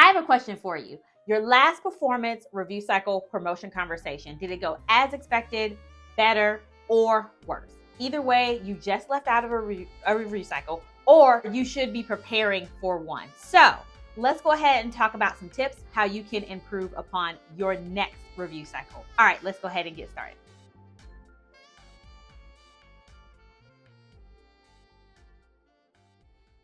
have a question for you. Your last performance review cycle promotion conversation, did it go as expected, better, or worse? Either way, you just left out of a review cycle, or you should be preparing for one. So let's go ahead and talk about some tips how you can improve upon your next review cycle. All right, let's go ahead and get started.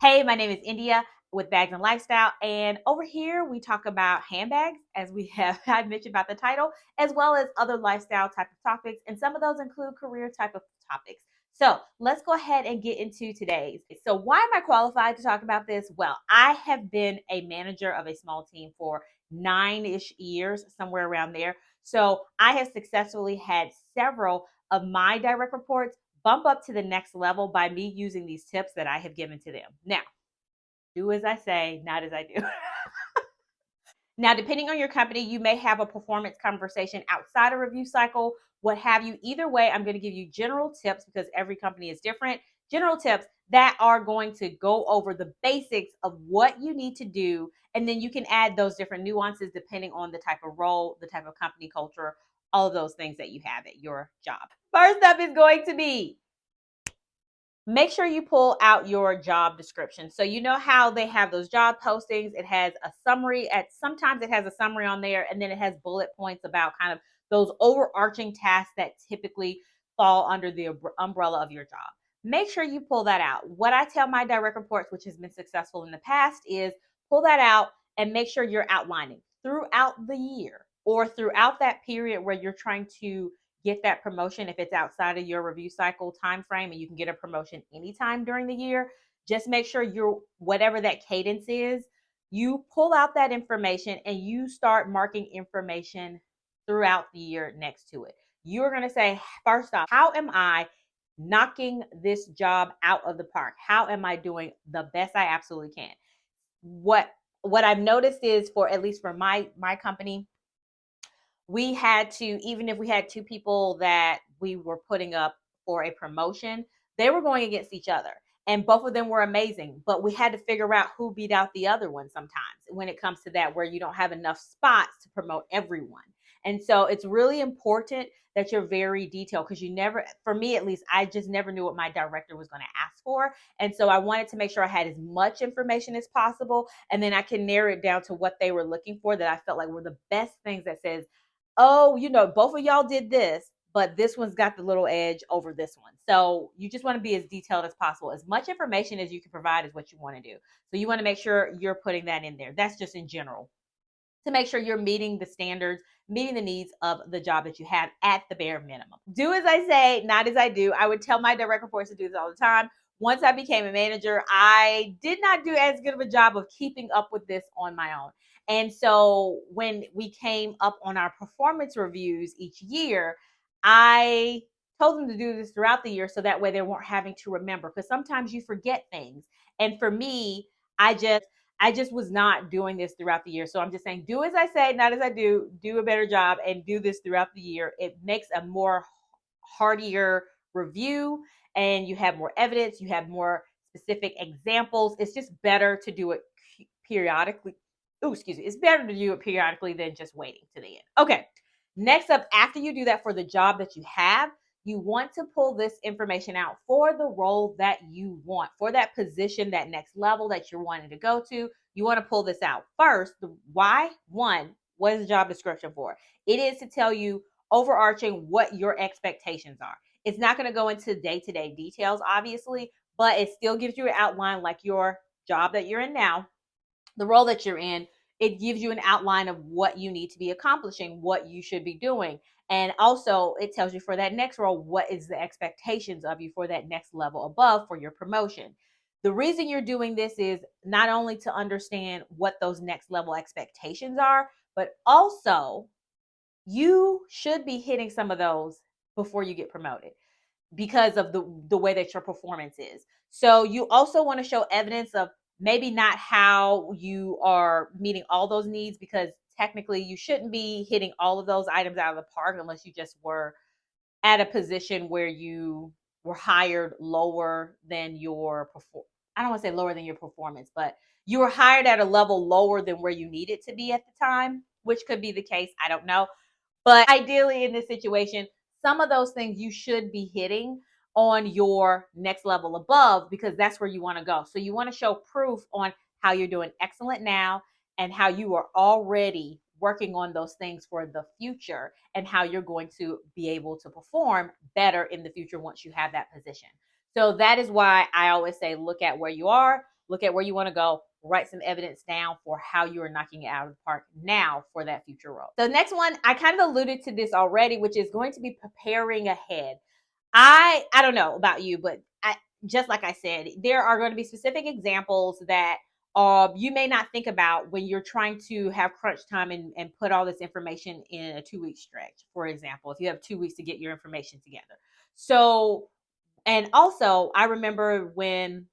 Hey, my name is India with Bags and Lifestyle, and over here we talk about handbags, as we have I mentioned about the title, as well as other lifestyle type of topics, and some of those include career type of topics. So let's go ahead and get into today's. So why am I qualified to talk about this? Well, I have been a manager of a small team for 9-ish years, somewhere around there. So I have successfully had several of my direct reports bump up to the next level by me using these tips that I have given to them. Now, do as I say, not as I do. Now, depending on your company, you may have a performance conversation outside a review cycle, what have you. Either way, I'm going to give you general tips because every company is different. General tips that are going to go over the basics of what you need to do. And then you can add those different nuances depending on the type of role, the type of company culture, all of those things that you have at your job. First up is going to be, make sure you pull out your job description. So you know how they have those job postings. It has a summary. Sometimes it has a summary on there, and then it has bullet points about kind of those overarching tasks that typically fall under the umbrella of your job. Make sure you pull that out. What I tell my direct reports, which has been successful in the past, is pull that out and make sure you're outlining throughout the year or throughout that period where you're trying to get that promotion. If it's outside of your review cycle time frame and you can get a promotion anytime during the year, just make sure you're, whatever that cadence is, you pull out that information and you start marking information throughout the year next to it. You're going to say, first off, how am I knocking this job out of the park? How am I doing the best I absolutely can? What I've noticed is, for at least for my company, we had to, even if we had two people that we were putting up for a promotion, they were going against each other. And both of them were amazing, but we had to figure out who beat out the other one sometimes when it comes to that, where you don't have enough spots to promote everyone. And so it's really important that you're very detailed, because you never, for me at least, I just never knew what my director was going to ask for. And so I wanted to make sure I had as much information as possible. And then I can narrow it down to what they were looking for that I felt like were the best things that says, oh, both of y'all did this, but this one's got the little edge over this one. So you just want to be as detailed as possible. As much information as you can provide is what you want to do. So you want to make sure you're putting that in there. That's just in general, to make sure you're meeting the standards, meeting the needs of the job that you have at the bare minimum. Do as I say, not as I do. I would tell my direct reports to do this all the time. Once I became a manager, I did not do as good of a job of keeping up with this on my own. And so when we came up on our performance reviews each year, I told them to do this throughout the year so that way they weren't having to remember, because sometimes you forget things. And for me, I just was not doing this throughout the year. So I'm just saying, do as I say, not as I do. Do a better job and do this throughout the year. It makes a more heartier review, and you have more evidence. You have more specific examples. It's just better to do it periodically. Oh, excuse me. It's better to do it periodically than just waiting to the end. Okay. Next up, after you do that for the job that you have, you want to pull this information out for the role that you want, for that position, that next level that you're wanting to go to. You want to pull this out. First, the why. One, what is the job description for? It is to tell you overarching what your expectations are. It's not going to go into day-to-day details, obviously, but it still gives you an outline, like your job that you're in now, the role that you're in. It gives you an outline of what you need to be accomplishing, what you should be doing. And also it tells you for that next role, what is the expectations of you for that next level above for your promotion. The reason you're doing this is not only to understand what those next level expectations are, but also you should be hitting some of those before you get promoted, because of the way that your performance is. So you also want to show evidence of maybe not how you are meeting all those needs, because technically you shouldn't be hitting all of those items out of the park unless you just were at a position where you were hired lower than your I don't want to say lower than your performance, but you were hired at a level lower than where you needed to be at the time, which could be the case. I don't know. But ideally, in this situation, some of those things you should be hitting on your next level above, because that's where you want to go. So you want to show proof on how you're doing excellent now and how you are already working on those things for the future and how you're going to be able to perform better in the future once you have that position. So that is why I always say look at where you are, look at where you want to go, write some evidence down for how you are knocking it out of the park now for that future role. So next one, I kind of alluded to this already, which is going to be preparing ahead. I don't know about you, but just like I said, there are going to be specific examples that you may not think about when you're trying to have crunch time and put all this information in a 2-week stretch, for example, if you have 2 weeks to get your information together. So, and also I remember when,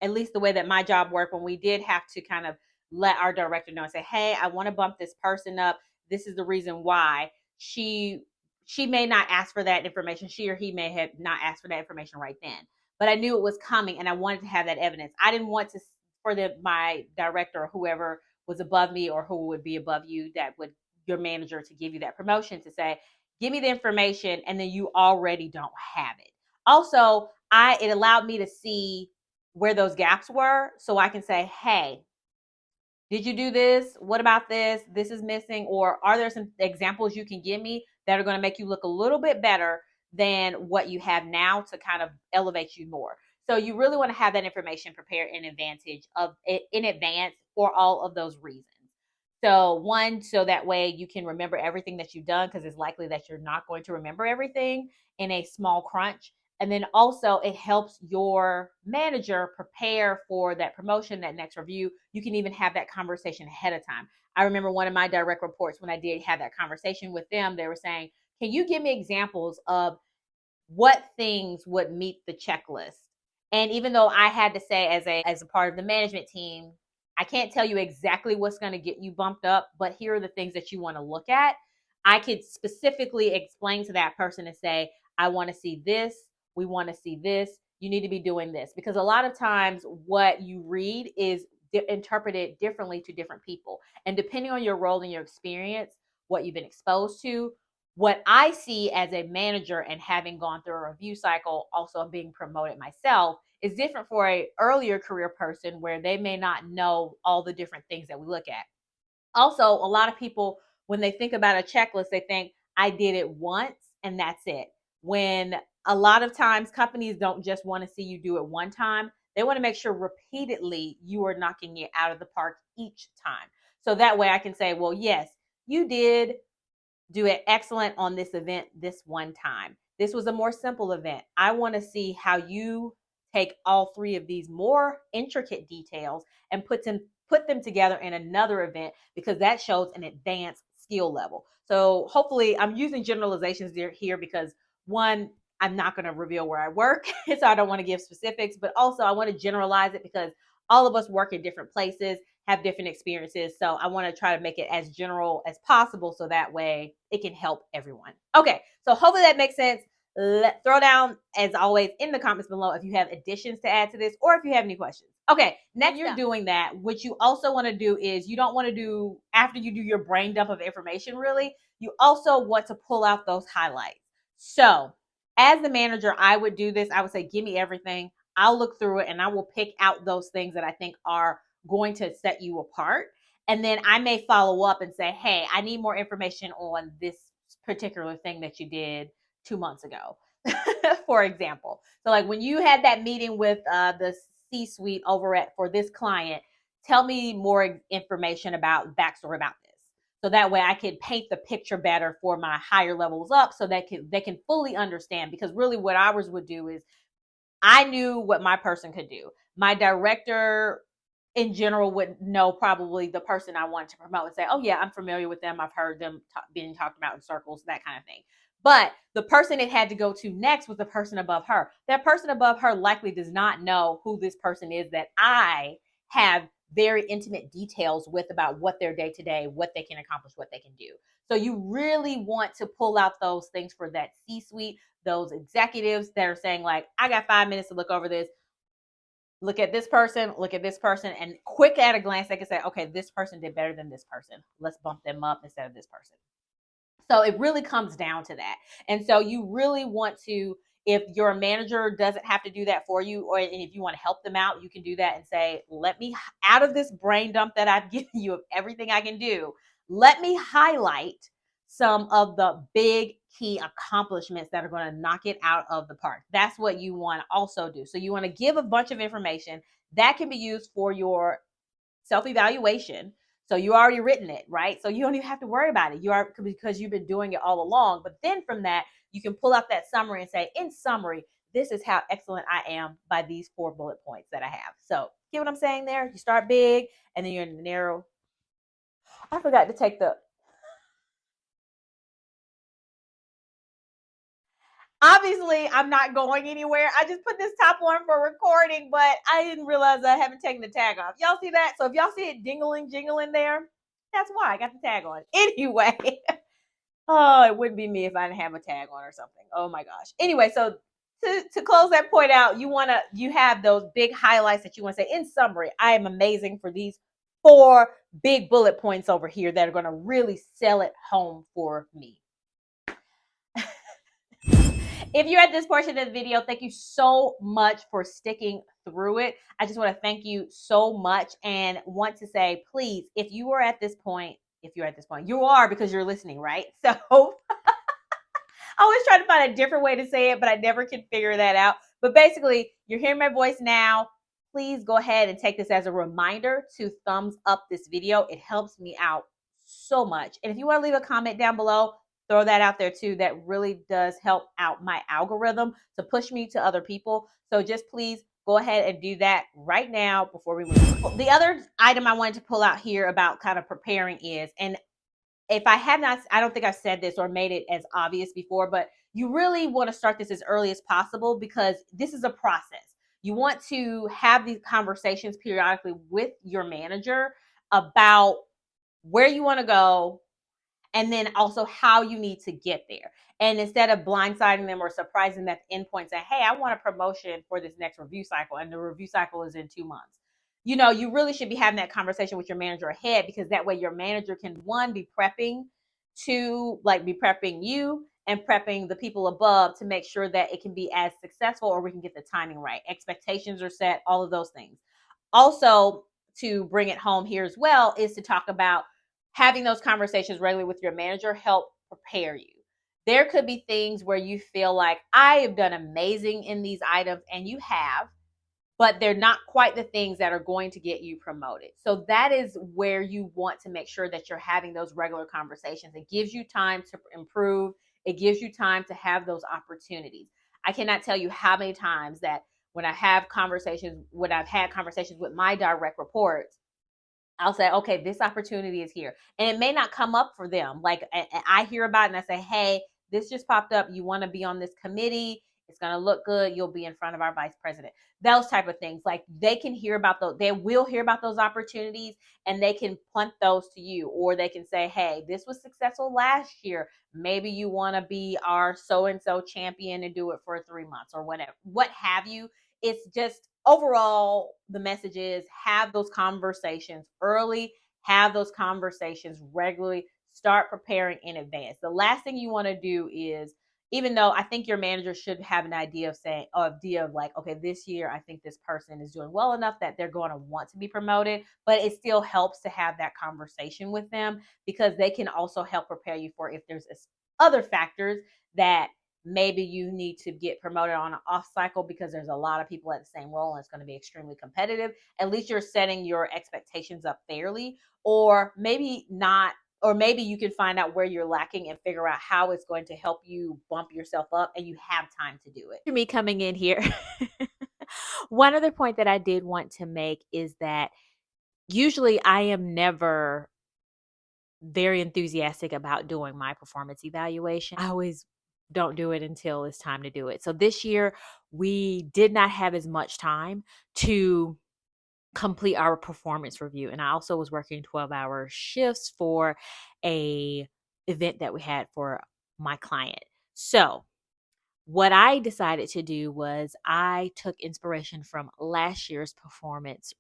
at least the way that my job worked, when we did have to kind of let our director know and say, hey, I want to bump this person up. This is the reason why. She may not ask for that information. She or he may have not asked for that information right then. But I knew it was coming and I wanted to have that evidence. I didn't want to, for my director or whoever was above me or who would be above you, that would, your manager, to give you that promotion, to say, give me the information, and then you already don't have it. Also, it allowed me to see where those gaps were, so I can say, hey, did you do this? What about this? This is missing. Or are there some examples you can give me that are going to make you look a little bit better than what you have now to kind of elevate you more? So you really want to have that information prepared in advance for all of those reasons. So one, so that way you can remember everything that you've done, because it's likely that you're not going to remember everything in a small crunch. And then also it helps your manager prepare for that promotion, that next review. You can even have that conversation ahead of time. I remember one of my direct reports, when I did have that conversation with them, they were saying, can you give me examples of what things would meet the checklist? And even though I had to say, as a part of the management team, I can't tell you exactly what's going to get you bumped up, but here are the things that you want to look at. I could specifically explain to that person and say, I want to see this. We want to see this. You need to be doing this. Because a lot of times what you read is interpreted differently to different people. And depending on your role and your experience, what you've been exposed to, what I see as a manager and having gone through a review cycle, also being promoted myself, is different for a earlier career person where they may not know all the different things that we look at. Also, a lot of people, when they think about a checklist, they think I did it once and that's it. When a lot of times companies don't just want to see you do it one time. They want to make sure repeatedly you are knocking it out of the park each time. So that way I can say, well, yes, you did do it excellent on this event this one time. This was a more simple event. I want to see how you take all three of these more intricate details and put them together in another event, because that shows an advanced skill level. So hopefully I'm using generalizations here because, one, I'm not going to reveal where I work, so I don't want to give specifics, but also I want to generalize it because all of us work in different places, have different experiences. So I want to try to make it as general as possible so that way it can help everyone. Okay, so hopefully that makes sense. Throw down, as always, in the comments below if you have additions to add to this or if you have any questions. Okay, next, you're doing that, what you also want to do is, you don't want to do, after you do your brain dump of information, really, you also want to pull out those highlights. So as the manager, I would do this. I would say, give me everything. I'll look through it and I will pick out those things that I think are going to set you apart. And then I may follow up and say, hey, I need more information on this particular thing that you did 2 months ago, for example. So like when you had that meeting with the C-suite for this client, tell me more information about backstory about this. So that way I can paint the picture better for my higher levels up, so that they can fully understand. Because really what ours would do is, I knew what my person could do. My director in general would know probably the person I wanted to promote and say, oh yeah, I'm familiar with them. I've heard them being talked about in circles, that kind of thing. But the person it had to go to next was the person above her. That person above her likely does not know who this person is that I have very intimate details with about what their day to day, what they can accomplish, what they can do. So you really want to pull out those things for that C-suite, those executives that are saying like, I got 5 minutes to look over this. look at this person, and quick at a glance, they can say, okay, this person did better than this person. Let's bump them up instead of this person. So it really comes down to that. And so you really want to, if your manager doesn't have to do that for you, or if you want to help them out, you can do that and say, let me, out of this brain dump that I've given you of everything I can do, let me highlight some of the big key accomplishments that are going to knock it out of the park. That's what you want to also do. So you want to give a bunch of information that can be used for your self-evaluation. So you already written it, right? So you don't even have to worry about it. You are, because you've been doing it all along. But then from that, you can pull out that summary and say, in summary, this is how excellent I am by these 4 bullet points that I have. So get what I'm saying there? You start big and then you're in the narrow. I forgot to take the, obviously I'm not going anywhere. I just put this top on for recording, but I didn't realize I haven't taken the tag off. Y'all see that? So if y'all see it dingling, jingling there, that's why I got the tag on. Anyway, oh, it wouldn't be me if I didn't have a tag on or something. Oh my gosh. Anyway, so to close that point out, you have those big highlights that you want to say. In summary, I am amazing for these 4 big bullet points over here that are going to really sell it home for me. If you're at this portion of the video, thank you so much for sticking through it. I just want to thank you so much and want to say, please, if you are at this point, you are, because you're listening, right? So I always try to find a different way to say it, but I never can figure that out. But basically, you're hearing my voice now. Please go ahead and take this as a reminder to thumbs up this video. It helps me out so much. And if you want to leave a comment down below, throw that out there too. That really does help out my algorithm to push me to other people. So just please go ahead and do that right now before we move on. The other item I wanted to pull out here about kind of preparing is, and if I have not, I don't think I've said this or made it as obvious before, but you really want to start this as early as possible because this is a process. You want to have these conversations periodically with your manager about where you want to go, and then also how you need to get there. And instead of blindsiding them or surprising them at the end point, saying, hey, I want a promotion for this next review cycle, and the review cycle is in 2 months. You really should be having that conversation with your manager ahead, because that way your manager can, one, be prepping you and prepping the people above to make sure that it can be as successful, or we can get the timing right. Expectations are set, all of those things. Also, to bring it home here as well, is to talk about having those conversations regularly with your manager help prepare you. There could be things where you feel like, I have done amazing in these items, and you have, but they're not quite the things that are going to get you promoted. So that is where you want to make sure that you're having those regular conversations. It gives you time to improve. It gives you time to have those opportunities. I cannot tell you how many times that when I've had conversations with my direct reports, I'll say, okay, this opportunity is here. And it may not come up for them. Like I hear about it and I say, hey, this just popped up. You want to be on this committee. It's going to look good. You'll be in front of our vice president. Those type of things. Like they can hear about those. They will hear about those opportunities, and they can punt those to you. Or they can say, hey, this was successful last year. Maybe you want to be our so-and-so champion and do it for 3 months or whatever, what have you. It's just overall, the message is have those conversations early, have those conversations regularly, start preparing in advance. The last thing you want to do is, even though I think your manager should have an idea of like, okay, this year I think this person is doing well enough that they're going to want to be promoted, but it still helps to have that conversation with them, because they can also help prepare you for if there's other factors that maybe you need to get promoted on an off cycle because there's a lot of people at the same role and it's going to be extremely competitive. At least you're setting your expectations up fairly, or maybe not, or maybe you can find out where you're lacking and figure out how it's going to help you bump yourself up, and you have time to do it. Me coming in here. One other point that I did want to make is that usually I am never very enthusiastic about doing my performance evaluation. I always don't do it until it's time to do it. So this year we did not have as much time to complete our performance review, and I also was working 12-hour shifts for a event that we had for my client. So what I decided to do was I took inspiration from last year's performance,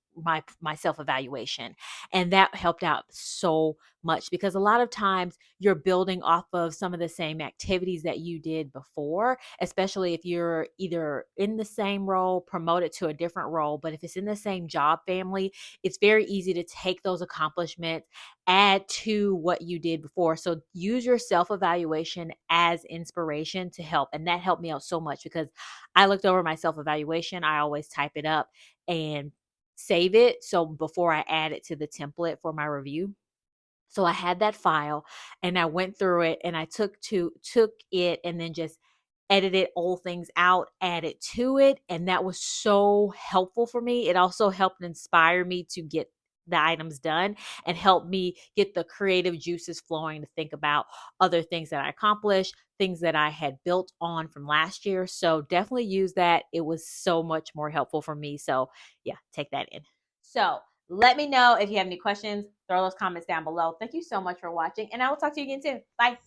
my self-evaluation, and that helped out so much because a lot of times you're building off of some of the same activities that you did before, especially if you're either in the same role, promoted to a different role, but if it's in the same job family, it's very easy to take those accomplishments, add to what you did before. So use your self evaluation as inspiration to help. And that helped me out so much because I looked over my self evaluation. I always type it up and save it. So before I add it to the template for my review. So I had that file and I went through it and I took it and then just edited old things out, added to it, and that was so helpful for me. It also helped inspire me to get the items done and help me get the creative juices flowing to think about other things that I accomplished, things that I had built on from last year. So definitely use that. It was so much more helpful for me. So yeah, take that in. So let me know if you have any questions. Throw those comments down below. Thank you so much for watching, and I will talk to you again soon. Bye.